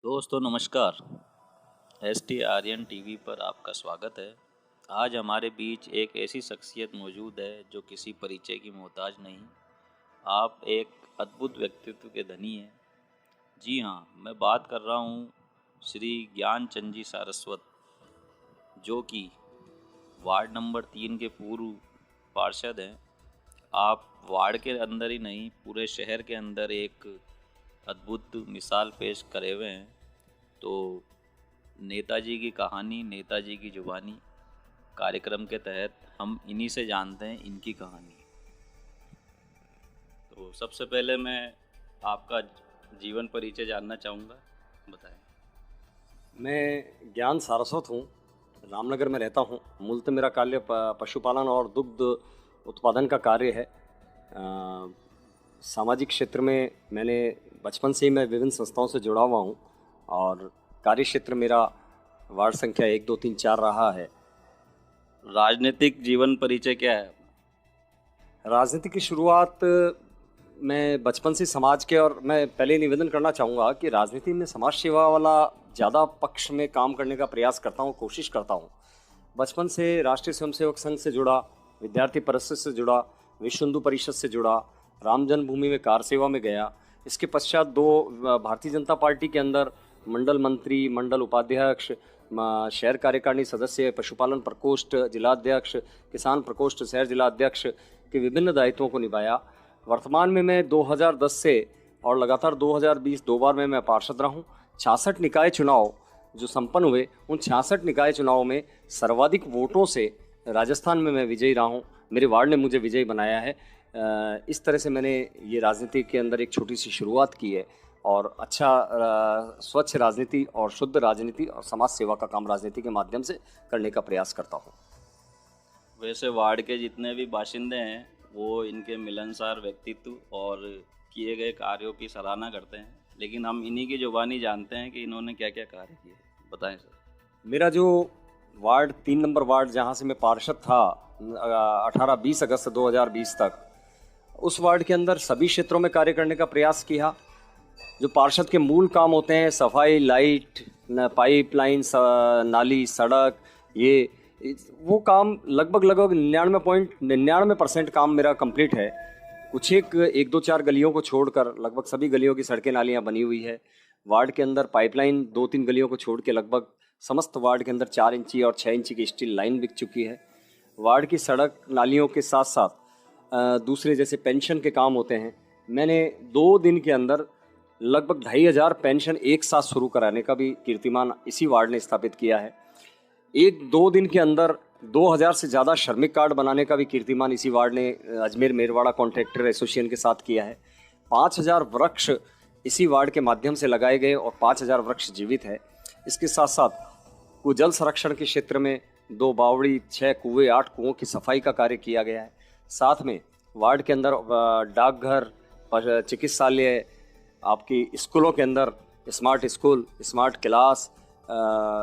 दोस्तों नमस्कार। ST Aryan TV पर आपका स्वागत है। आज हमारे बीच एक ऐसी शख्सियत मौजूद है जो किसी परिचय की मोहताज नहीं। आप एक अद्भुत व्यक्तित्व के धनी हैं। जी हाँ, मैं बात कर रहा हूँ श्री ज्ञानचंद जी सारस्वत, जो कि वार्ड नंबर 3 के पूर्व पार्षद हैं। आप वार्ड के अंदर ही नहीं, पूरे शहर के अंदर एक अद्भुत मिसाल पेश करे हुए हैं। तो नेताजी की कहानी, नेताजी की जुबानी कार्यक्रम के तहत हम इन्हीं से जानते हैं इनकी कहानी। तो सबसे पहले मैं आपका जीवन परिचय जानना चाहूँगा, बताएं। मैं ज्ञान सारस्वत हूँ, रामनगर में रहता हूँ। मूलतः मेरा कार्य पशुपालन और दुग्ध उत्पादन का कार्य है। सामाजिक क्षेत्र में मैंने बचपन से ही मैं विभिन्न संस्थाओं से जुड़ा हुआ हूँ और कार्य क्षेत्र मेरा वार्ड संख्या 1, 2, 3, 4 रहा है। राजनीतिक जीवन परिचय क्या है? राजनीति की शुरुआत मैं बचपन से समाज के, और मैं पहले निवेदन करना चाहूँगा कि राजनीति में समाज सेवा वाला ज़्यादा पक्ष में काम करने का प्रयास करता हूँ, कोशिश करता हूँ। बचपन से राष्ट्रीय स्वयंसेवक संघ से जुड़ा, विद्यार्थी परिषद से जुड़ा, विश्व हिंदू परिषद से जुड़ा, राम जन्मभूमि में कार सेवा में गया। इसके पश्चात 2 भारतीय जनता पार्टी के अंदर मंडल मंत्री, मंडल उपाध्यक्ष, शहर कार्यकारिणी सदस्य, पशुपालन प्रकोष्ठ जिलाध्यक्ष, किसान प्रकोष्ठ शहर जिलाध्यक्ष के विभिन्न दायित्वों को निभाया। वर्तमान में मैं 2010 से और लगातार 2020 2 बार में मैं पार्षद रहा हूँ। 66 निकाय चुनाव जो संपन्न हुए, उन 66 निकाय चुनाव में सर्वाधिक वोटों से राजस्थान में मैं विजयी रहा हूँ। मेरे वार्ड ने मुझे विजयी बनाया है। इस तरह से मैंने ये राजनीति के अंदर एक छोटी सी शुरुआत की है और अच्छा स्वच्छ राजनीति और शुद्ध राजनीति और समाज सेवा का काम राजनीति के माध्यम से करने का प्रयास करता हूँ। वैसे वार्ड के जितने भी बाशिंदे हैं वो इनके मिलनसार व्यक्तित्व और किए गए कार्यों की सराहना करते हैं, लेकिन हम इन्हीं की जुबानी जानते हैं कि इन्होंने क्या क्या कार्य किए। बताएं सर। मेरा जो वार्ड 3 नंबर वार्ड जहाँ से मैं पार्षद था 18-20 अगस्त 2020 तक, उस वार्ड के अंदर सभी क्षेत्रों में कार्य करने का प्रयास किया। जो पार्षद के मूल काम होते हैं, सफाई, लाइट, पाइपलाइन, नाली, सड़क, ये वो काम लगभग 99.99% काम मेरा कंप्लीट है। कुछ एक 2 4 गलियों को छोड़कर लगभग सभी गलियों की सड़कें नालियां बनी हुई है। वार्ड के अंदर पाइपलाइन 2-3 गलियों को छोड़ के लगभग समस्त वार्ड के अंदर 4 इंची और 6 इंची की स्टील लाइन बिक चुकी है। वार्ड की सड़क नालियों के साथ साथ दूसरे जैसे पेंशन के काम होते हैं। मैंने 2 दिन के अंदर लगभग 2500 पेंशन एक साथ शुरू कराने का भी कीर्तिमान इसी वार्ड ने स्थापित किया है। 1-2 दिन के अंदर 2000 से ज़्यादा श्रमिक कार्ड बनाने का भी कीर्तिमान इसी वार्ड ने अजमेर मेरवाड़ा कॉन्ट्रैक्टर एसोसिएशन के साथ किया है। 5000 वृक्ष इसी वार्ड के माध्यम से लगाए गए और 5000 वृक्ष जीवित है। इसके साथ साथ जल संरक्षण के क्षेत्र में 2 बावड़ी, 6 कुएँ, 8 कुओं की सफाई का कार्य किया गया है। साथ में वार्ड के अंदर डाकघर, चिकित्सालय, आपकी स्कूलों के अंदर स्मार्ट स्कूल, स्मार्ट क्लास,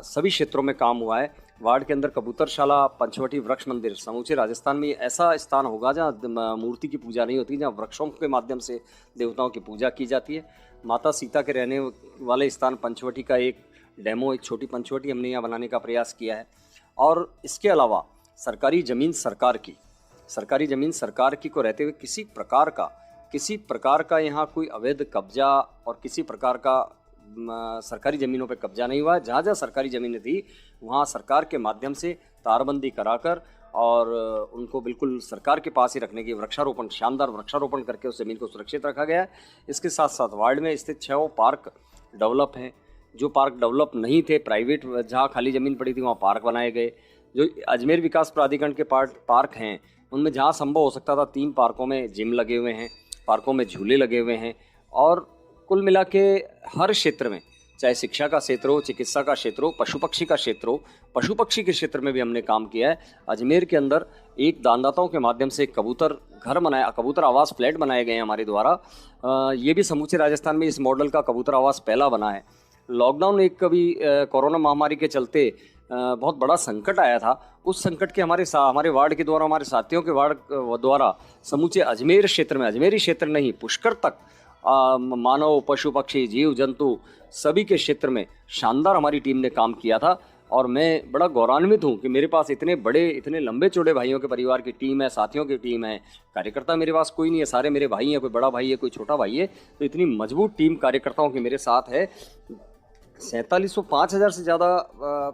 सभी क्षेत्रों में काम हुआ है। वार्ड के अंदर कबूतरशाला, पंचवटी, वृक्ष मंदिर, समूचे राजस्थान में ऐसा स्थान होगा जहाँ मूर्ति की पूजा नहीं होती, जहाँ वृक्षों के माध्यम से देवताओं की पूजा की जाती है। माता सीता के रहने वाले स्थान पंचवटी का एक डेमो, एक छोटी पंचवटी हमने यहाँ बनाने का प्रयास किया है। और इसके अलावा सरकारी ज़मीन सरकार की को रहते हुए किसी प्रकार का यहाँ कोई अवैध कब्जा और किसी प्रकार का सरकारी ज़मीनों पे कब्जा नहीं हुआ है। जहाँ जहाँ सरकारी ज़मीनें थी वहाँ सरकार के माध्यम से तारबंदी कराकर और उनको बिल्कुल सरकार के पास ही रखने की वृक्षारोपण, शानदार वृक्षारोपण करके उस ज़मीन को सुरक्षित रखा गया है। इसके साथ साथ वार्ड में स्थित 6 पार्क डेवलप हैं। जो पार्क डेवलप नहीं थे, प्राइवेट जहाँ खाली ज़मीन पड़ी थी वहाँ पार्क बनाए गए। जो अजमेर विकास प्राधिकरण के पार्क हैं उनमें जहाँ संभव हो सकता था 3 पार्कों में जिम लगे हुए हैं, पार्कों में झूले लगे हुए हैं। और कुल मिला के हर क्षेत्र में, चाहे शिक्षा का क्षेत्र हो, चिकित्सा का क्षेत्र हो, पशु पक्षी का क्षेत्र हो, पशु पक्षी के क्षेत्र में भी हमने काम किया है। अजमेर के अंदर एक दानदाताओं के माध्यम से कबूतर घर बनाया, कबूतर आवास फ्लैट बनाए गए हैं हमारे द्वारा। ये भी समूचे राजस्थान में इस मॉडल का कबूतर आवास पहला बना है। लॉकडाउन एक कभी कोरोना महामारी के चलते बहुत बड़ा संकट आया था। उस संकट के हमारे वार्ड के द्वारा, हमारे साथियों के वार्ड द्वारा समूचे अजमेर क्षेत्र में, अजमेरी क्षेत्र नहीं पुष्कर तक मानव, पशु, पक्षी, जीव जंतु सभी के क्षेत्र में शानदार हमारी टीम ने काम किया था। और मैं बड़ा गौरवान्वित हूँ कि मेरे पास इतने बड़े, इतने लंबे चौड़े भाइयों के परिवार की टीम है, साथियों की टीम है। कार्यकर्ता मेरे पास कोई नहीं है, सारे मेरे भाई हैं, कोई बड़ा भाई है, कोई छोटा भाई है। तो इतनी मजबूत टीम कार्यकर्ताओं की मेरे साथ है। 4700 5000 से ज़्यादा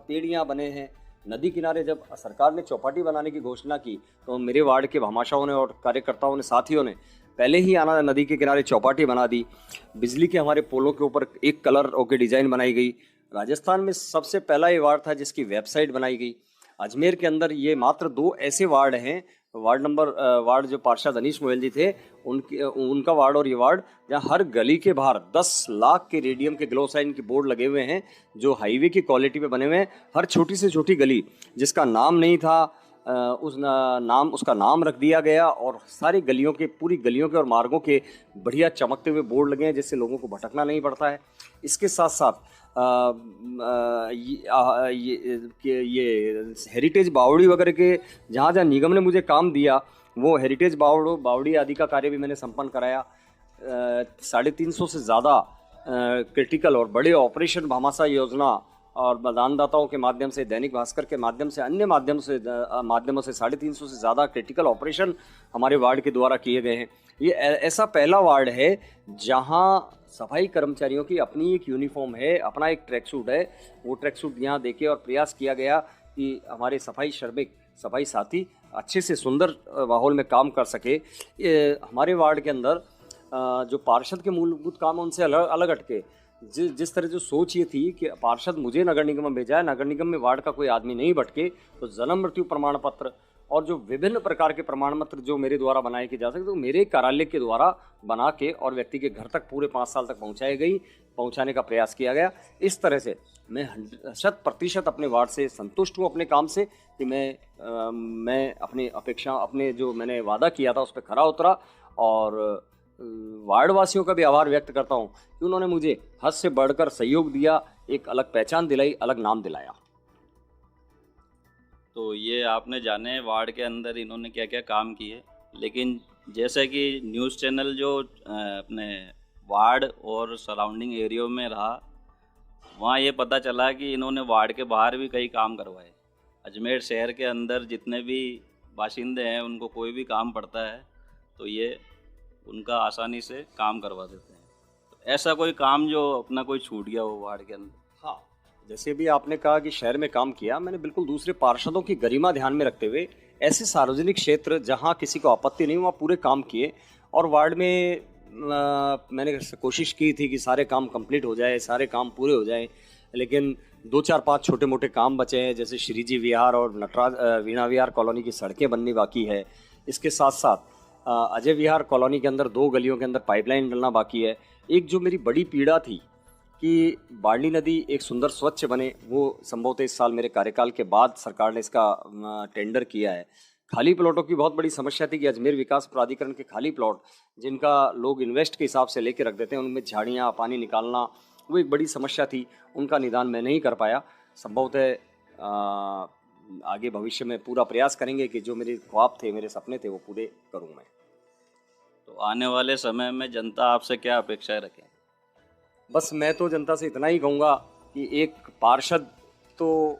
पेड़ यहाँ बने हैं। नदी किनारे जब सरकार ने चौपाटी बनाने की घोषणा की तो मेरे वार्ड के भामाशाहों ने और कार्यकर्ताओं ने, साथियों ने पहले ही आना नदी के किनारे चौपाटी बना दी। बिजली के हमारे पोलों के ऊपर एक कलर ओके डिज़ाइन बनाई गई। राजस्थान में सबसे पहला ये वार्ड था जिसकी वेबसाइट बनाई गई। अजमेर के अंदर ये मात्र 2 ऐसे वार्ड हैं, वार्ड जो पार्षद अनीश मोयल जी थे उनका वार्ड और ये वार्ड, जहाँ हर गली के बाहर 10 लाख के रेडियम के ग्लो साइन के बोर्ड लगे हुए हैं जो हाईवे की क्वालिटी पे बने हुए हैं। हर छोटी से छोटी गली जिसका नाम नहीं था उसका नाम रख दिया गया और सारी गलियों के, पूरी गलियों के और मार्गों के बढ़िया चमकते हुए बोर्ड लगे हैं जिससे लोगों को भटकना नहीं पड़ता है। इसके साथ साथ ये हेरिटेज बावड़ी वगैरह के जहाँ जहाँ निगम ने मुझे काम दिया वो हेरिटेज बावड़ी आदि का कार्य भी मैंने संपन्न कराया। 350 से ज़्यादा क्रिटिकल और बड़े ऑपरेशन भामाशाह योजना और दानदाताओं के माध्यम से, दैनिक भास्कर के माध्यम से, अन्य माध्यमों से 350 से ज़्यादा क्रिटिकल ऑपरेशन हमारे वार्ड के द्वारा किए गए हैं। ये ऐसा पहला वार्ड है जहां सफाई कर्मचारियों की अपनी एक यूनिफॉर्म है, अपना एक ट्रैक सूट है। वो ट्रैक सूट यहाँ देके और प्रयास किया गया कि हमारे सफाई श्रमिक, सफाई साथी अच्छे से सुंदर माहौल में काम कर सके। हमारे वार्ड के अंदर जो पार्षद के मूलभूत काम उनसे अलग हटके जिस तरह जो सोच ये थी कि पार्षद मुझे नगर निगम में भेजा है, नगर निगम में वार्ड का कोई आदमी नहीं भटके, तो जन्म मृत्यु प्रमाण पत्र और जो विभिन्न प्रकार के प्रमाण पत्र जो मेरे द्वारा बनाए के जा सकते, तो मेरे कार्यालय के द्वारा बना के और व्यक्ति के घर तक पूरे 5 साल तक पहुंचाने का प्रयास किया गया। इस तरह से मैं 100% अपने वार्ड से संतुष्ट हूँ अपने काम से कि मैं अपनी अपेक्षा, अपने जो मैंने वादा किया था उस पर खरा उतरा। और वार्ड वासियों का भी आभार व्यक्त करता हूँ कि उन्होंने मुझे हद से बढ़कर सहयोग दिया, एक अलग पहचान दिलाई, अलग नाम दिलाया। तो ये आपने जाने वार्ड के अंदर इन्होंने क्या क्या काम किए, लेकिन जैसे कि न्यूज़ चैनल जो अपने वार्ड और सराउंडिंग एरियो में रहा, वहाँ ये पता चला कि इन्होंने वार्ड के बाहर भी कई काम करवाए। अजमेर शहर के अंदर जितने भी बाशिंदे हैं उनको कोई भी काम पड़ता है तो ये उनका आसानी से काम करवा देते हैं। तो ऐसा कोई काम जो अपना कोई छूट गया हो वार्ड के अंदर? हाँ, जैसे भी आपने कहा कि शहर में काम किया, मैंने बिल्कुल दूसरे पार्षदों की गरिमा ध्यान में रखते हुए ऐसे सार्वजनिक क्षेत्र जहाँ किसी को आपत्ति नहीं, वहाँ पूरे काम किए। और वार्ड में मैंने कोशिश की थी कि सारे काम कंप्लीट हो जाए, सारे काम पूरे हो जाए, लेकिन 2-4-5 छोटे मोटे काम बचे हैं, जैसे श्रीजी विहार और वीणा विहार कॉलोनी की सड़कें बननी बाकी है। इसके साथ साथ अजय विहार कॉलोनी के अंदर 2 गलियों के अंदर पाइपलाइन डलना बाकी है। एक जो मेरी बड़ी पीड़ा थी कि बाड़ी नदी एक सुंदर स्वच्छ बने, वो संभवतः इस साल मेरे कार्यकाल के बाद सरकार ने इसका टेंडर किया है। खाली प्लॉटों की बहुत बड़ी समस्या थी कि अजमेर विकास प्राधिकरण के खाली प्लॉट जिनका लोग इन्वेस्ट के हिसाब से लेके रख देते हैं, उनमें झाड़ियाँ, पानी निकालना, वो एक बड़ी समस्या थी। उनका निदान मैं नहीं कर पाया। संभवतः आगे भविष्य में पूरा प्रयास करेंगे कि जो मेरे ख्वाब थे, मेरे सपने थे, वो पूरे करूँ मैं। तो आने वाले समय में जनता आपसे क्या अपेक्षाएं रखें? बस मैं तो जनता से इतना ही कहूँगा कि एक पार्षद तो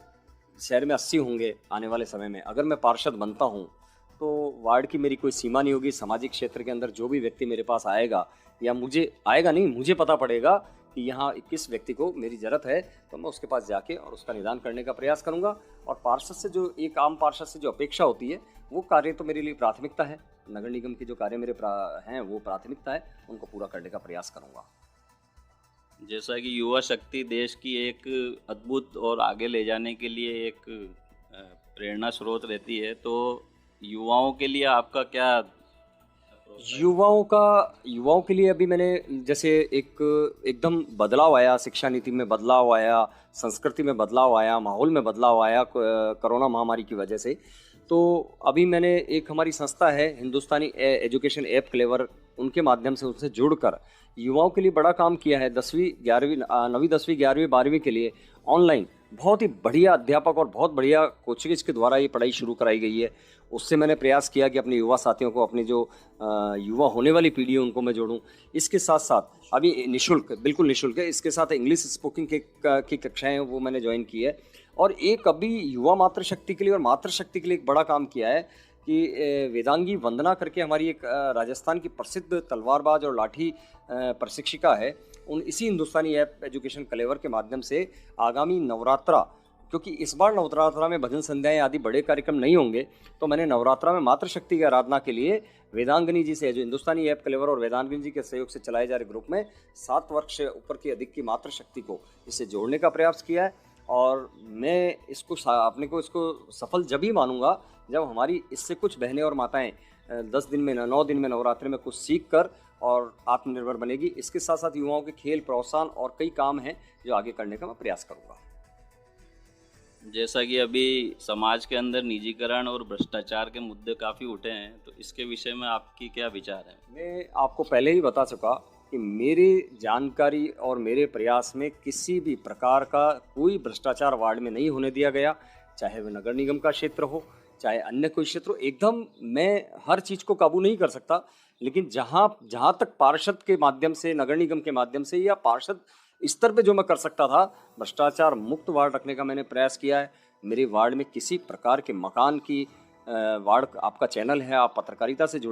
शहर में 80 होंगे आने वाले समय में। अगर मैं पार्षद बनता हूँ तो वार्ड की मेरी कोई सीमा नहीं होगी। सामाजिक क्षेत्र के अंदर जो भी व्यक्ति मेरे पास आएगा, या मुझे पता पड़ेगा कि यहाँ किस व्यक्ति को मेरी ज़रूरत है, तो मैं उसके पास जाके और उसका निदान करने का प्रयास करूँगा। और पार्षद से जो एक आम पार्षद से जो अपेक्षा होती है, वो कार्य तो मेरे लिए प्राथमिकता है। नगर निगम के जो कार्य मेरे हैं वो प्राथमिकता है, उनको पूरा करने का प्रयास करूँगा। जैसा कि युवा शक्ति देश की एक अद्भुत और आगे ले जाने के लिए एक प्रेरणा स्रोत रहती है, तो युवाओं के लिए आपका क्या? युवाओं के लिए अभी मैंने जैसे एकदम बदलाव आया, शिक्षा नीति में बदलाव आया, संस्कृति में बदलाव आया, माहौल में बदलाव आया कोरोना महामारी की वजह से। तो अभी मैंने एक हमारी संस्था है हिंदुस्तानी एजुकेशन ऐप क्लेवर, उनके माध्यम से उनसे जुड़कर युवाओं के लिए बड़ा काम किया है। 10वीं 11वीं 9वीं 10वीं 11वीं 12वीं के लिए ऑनलाइन बहुत ही बढ़िया अध्यापक और बहुत बढ़िया कोचेज के द्वारा ये पढ़ाई शुरू कराई गई है। उससे मैंने प्रयास किया कि अपने युवा साथियों को, अपनी जो युवा होने वाली पीढ़ी है उनको मैं जोड़ूं। इसके साथ साथ अभी निःशुल्क, बिल्कुल निःशुल्क है, इसके साथ इंग्लिश स्पोकिंग की कक्षाएं हैं वो मैंने ज्वाइन की है। और एक अभी युवा मातृशक्ति के लिए और मातृशक्ति के लिए एक बड़ा काम किया है कि वेदांगी वंदना करके हमारी एक राजस्थान की प्रसिद्ध तलवारबाज और लाठी प्रशिक्षिका है, उन इसी हिंदुस्तानी ऐप एजुकेशन कलेवर के माध्यम से आगामी नवरात्रा, क्योंकि इस बार नवरात्रा में भजन संध्याएं आदि बड़े कार्यक्रम नहीं होंगे, तो मैंने नवरात्रा में मातृशक्ति की आराधना के लिए वेदांगनी जी से, जो हिंदुस्तानी ऐप कलेवर और वेदांगनी जी के सहयोग से चलाए जा रहे ग्रुप में 7 वर्ष से ऊपर की अधिक की मातृशक्ति को इससे जोड़ने का प्रयास किया है। और मैं इसको अपने को इसको सफल जब ही मानूंगा जब हमारी इससे कुछ बहनें और माताएं 10 दिन में, 9 दिन में नवरात्रि में कुछ सीख कर और आत्मनिर्भर बनेगी। इसके साथ साथ युवाओं के खेल प्रोत्साहन और कई काम हैं जो आगे करने का मैं प्रयास करूँगा। जैसा कि अभी समाज के अंदर निजीकरण और भ्रष्टाचार के मुद्दे काफ़ी उठे हैं, तो इसके विषय में आपकी क्या विचार है? मैं आपको पहले ही बता चुका कि मेरी जानकारी और मेरे प्रयास में किसी भी प्रकार का कोई भ्रष्टाचार वार्ड में नहीं होने दिया गया, चाहे वह नगर निगम का क्षेत्र हो, चाहे अन्य कोई क्षेत्र हो। एकदम मैं हर चीज़ को काबू नहीं कर सकता, लेकिन जहाँ तक पार्षद के माध्यम से, नगर निगम के माध्यम से या पार्षद स्तर पे जो मैं कर सकता था, भ्रष्टाचार मुक्त वार्ड रखने का मैंने प्रयास किया है। मेरे वार्ड में किसी प्रकार के मकान की वार्ड, आपका चैनल है, आप पत्रकारिता से जुड़े